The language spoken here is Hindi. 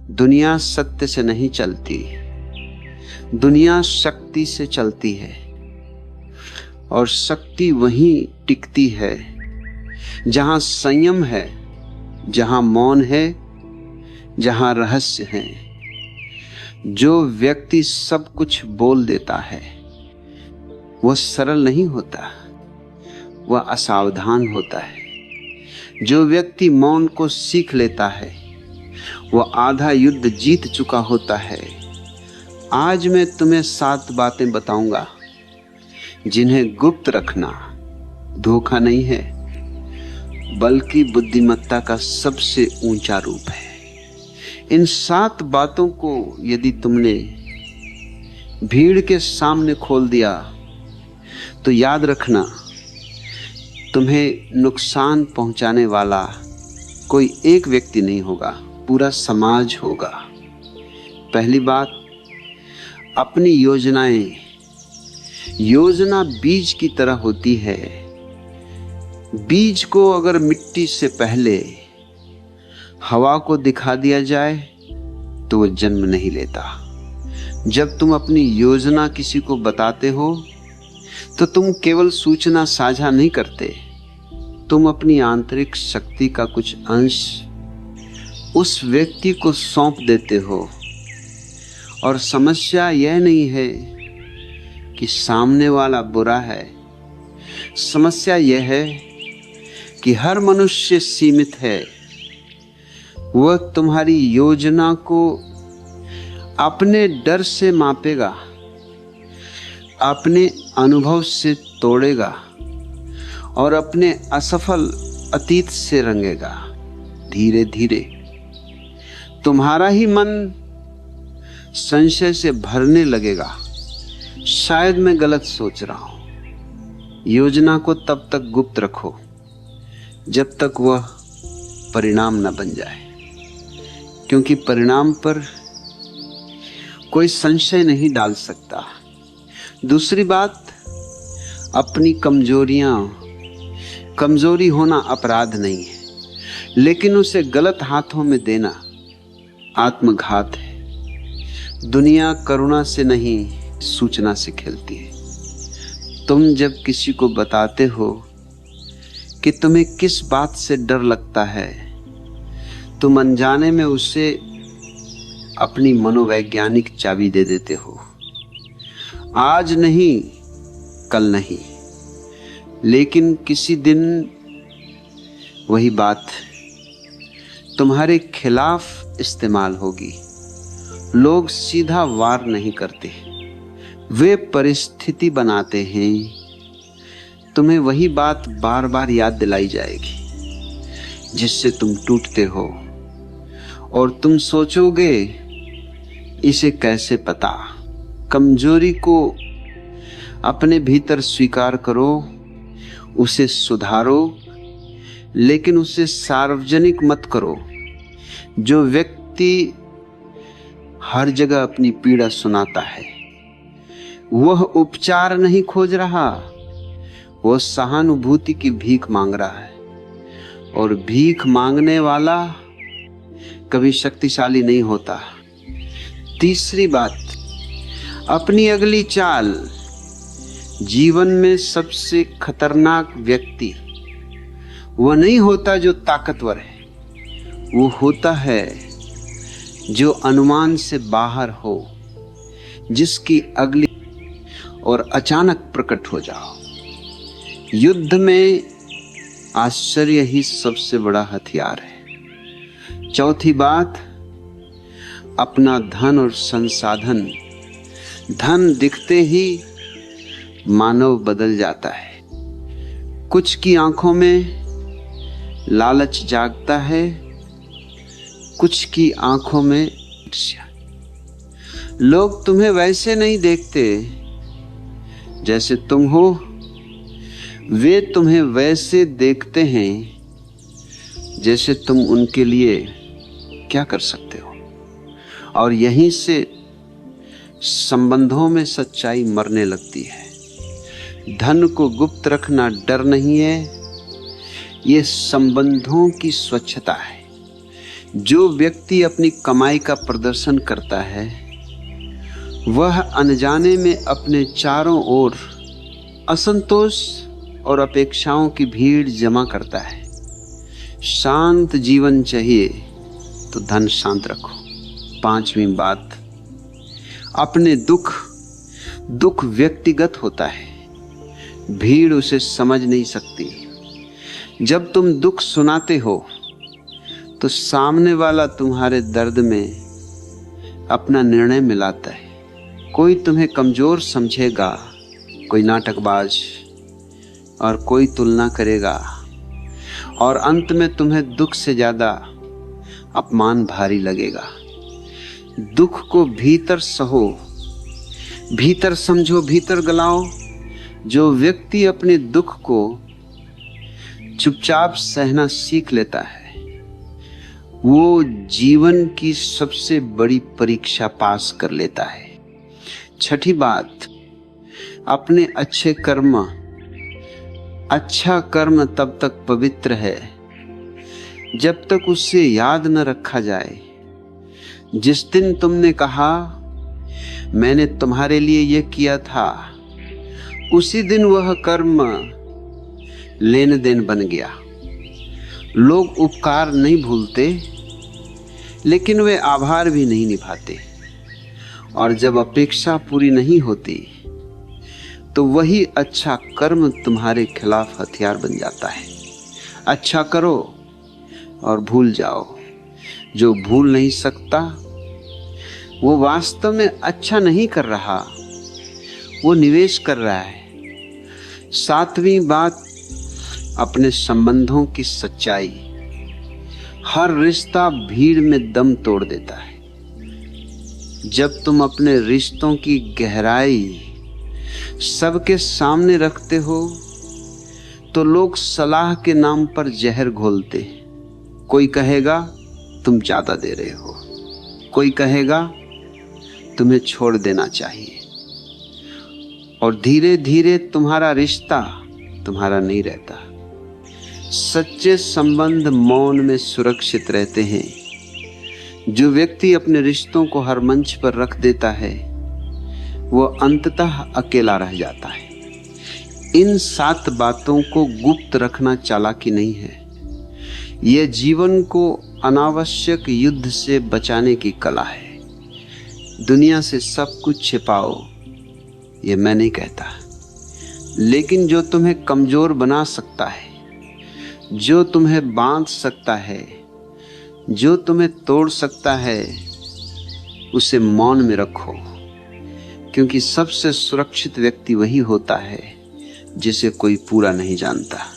दुनिया सत्य से नहीं चलती, दुनिया शक्ति से चलती है और शक्ति वहीं टिकती है जहां संयम है, जहां मौन है, जहां रहस्य है। जो व्यक्ति सब कुछ बोल देता है वह सरल नहीं होता, वह असावधान होता है। जो व्यक्ति मौन को सीख लेता है वह आधा युद्ध जीत चुका होता है। आज मैं तुम्हें 7 बातें बताऊंगा जिन्हें गुप्त रखना धोखा नहीं है बल्कि बुद्धिमत्ता का सबसे ऊंचा रूप है। इन 7 बातों को यदि तुमने भीड़ के सामने खोल दिया तो याद रखना, तुम्हें नुकसान पहुंचाने वाला कोई एक व्यक्ति नहीं होगा, पूरा समाज होगा। पहली बात, अपनी योजना बीज की तरह होती है। बीज को अगर मिट्टी से पहले हवा को दिखा दिया जाए तो वह जन्म नहीं लेता। जब तुम अपनी योजना किसी को बताते हो तो तुम केवल सूचना साझा नहीं करते, तुम अपनी आंतरिक शक्ति का कुछ अंश उस व्यक्ति को सौंप देते हो। और समस्या यह नहीं है कि सामने वाला बुरा है, समस्या यह है कि हर मनुष्य सीमित है। वह तुम्हारी योजना को अपने डर से मापेगा, अपने अनुभव से तोड़ेगा और अपने असफल अतीत से रंगेगा। धीरे धीरे तुम्हारा ही मन संशय से भरने लगेगा, शायद मैं गलत सोच रहा हूं। योजना को तब तक गुप्त रखो जब तक वह परिणाम न बन जाए, क्योंकि परिणाम पर कोई संशय नहीं डाल सकता। दूसरी बात, अपनी कमजोरी होना अपराध नहीं है, लेकिन उसे गलत हाथों में देना आत्मघात है। दुनिया करुणा से नहीं सूचना से खेलती है। तुम जब किसी को बताते हो कि तुम्हें किस बात से डर लगता है, तुम अनजाने में उसे अपनी मनोवैज्ञानिक चाबी दे देते हो। आज नहीं, कल नहीं, लेकिन किसी दिन वही बात तुम्हारे खिलाफ इस्तेमाल होगी। लोग सीधा वार नहीं करते, वे परिस्थिति बनाते हैं। तुम्हें वही बात बार बार याद दिलाई जाएगी जिससे तुम टूटते हो और तुम सोचोगे इसे कैसे पता। कमजोरी को अपने भीतर स्वीकार करो, उसे सुधारो, लेकिन उसे सार्वजनिक मत करो। जो व्यक्ति हर जगह अपनी पीड़ा सुनाता है वह उपचार नहीं खोज रहा, वह सहानुभूति की भीख मांग रहा है। और भीख मांगने वाला कभी शक्तिशाली नहीं होता। तीसरी बात, अपनी अगली चाल। जीवन में सबसे खतरनाक व्यक्ति वह नहीं होता जो ताकतवर है, वो होता है जो अनुमान से बाहर हो, जिसकी अगली और अचानक प्रकट हो जाओ। युद्ध में आश्चर्य ही सबसे बड़ा हथियार है। चौथी बात, अपना धन और संसाधन। धन दिखते ही मानव बदल जाता है। कुछ की आंखों में लालच जागता है, कुछ की आंखों में ईर्ष्या। लोग तुम्हें वैसे नहीं देखते जैसे तुम हो, वे तुम्हें वैसे देखते हैं जैसे तुम उनके लिए क्या कर सकते हो। और यहीं से संबंधों में सच्चाई मरने लगती है। धन को गुप्त रखना डर नहीं है, यह संबंधों की स्वच्छता है। जो व्यक्ति अपनी कमाई का प्रदर्शन करता है वह अनजाने में अपने चारों ओर असंतोष और अपेक्षाओं की भीड़ जमा करता है। शांत जीवन चाहिए तो धन शांत रखो। 5वीं बात, अपने दुख व्यक्तिगत होता है, भीड़ उसे समझ नहीं सकती। जब तुम दुख सुनाते हो तो सामने वाला तुम्हारे दर्द में अपना निर्णय मिलाता है। कोई तुम्हें कमजोर समझेगा, कोई नाटकबाज, और कोई तुलना करेगा, और अंत में तुम्हें दुख से ज्यादा अपमान भारी लगेगा। दुख को भीतर सहो, भीतर समझो, भीतर गलाओ। जो व्यक्ति अपने दुख को चुपचाप सहना सीख लेता है वो जीवन की सबसे बड़ी परीक्षा पास कर लेता है। 6ठी बात, अपने अच्छा कर्म तब तक पवित्र है जब तक उससे याद न रखा जाए। जिस दिन तुमने कहा मैंने तुम्हारे लिए यह किया था, उसी दिन वह कर्म लेन देन बन गया। लोग उपकार नहीं भूलते, लेकिन वे आभार भी नहीं निभाते। और जब अपेक्षा पूरी नहीं होती तो वही अच्छा कर्म तुम्हारे खिलाफ हथियार बन जाता है। अच्छा करो और भूल जाओ। जो भूल नहीं सकता वो वास्तव में अच्छा नहीं कर रहा, वो निवेश कर रहा है। 7वीं बात, अपने संबंधों की सच्चाई। हर रिश्ता भीड़ में दम तोड़ देता है। जब तुम अपने रिश्तों की गहराई सबके सामने रखते हो तो लोग सलाह के नाम पर जहर घोलते। कोई कहेगा तुम ज्यादा दे रहे हो, कोई कहेगा तुम्हें छोड़ देना चाहिए, और धीरे धीरे तुम्हारा रिश्ता तुम्हारा नहीं रहता। सच्चे संबंध मौन में सुरक्षित रहते हैं। जो व्यक्ति अपने रिश्तों को हर मंच पर रख देता है वो अंततः अकेला रह जाता है। इन 7 बातों को गुप्त रखना चालाकी नहीं है, यह जीवन को अनावश्यक युद्ध से बचाने की कला है। दुनिया से सब कुछ छिपाओ, ये मैं नहीं कहता, लेकिन जो तुम्हें कमजोर बना सकता है, जो तुम्हें बांध सकता है, जो तुम्हें तोड़ सकता है, उसे मौन में रखो। क्योंकि सबसे सुरक्षित व्यक्ति वही होता है जिसे कोई पूरा नहीं जानता।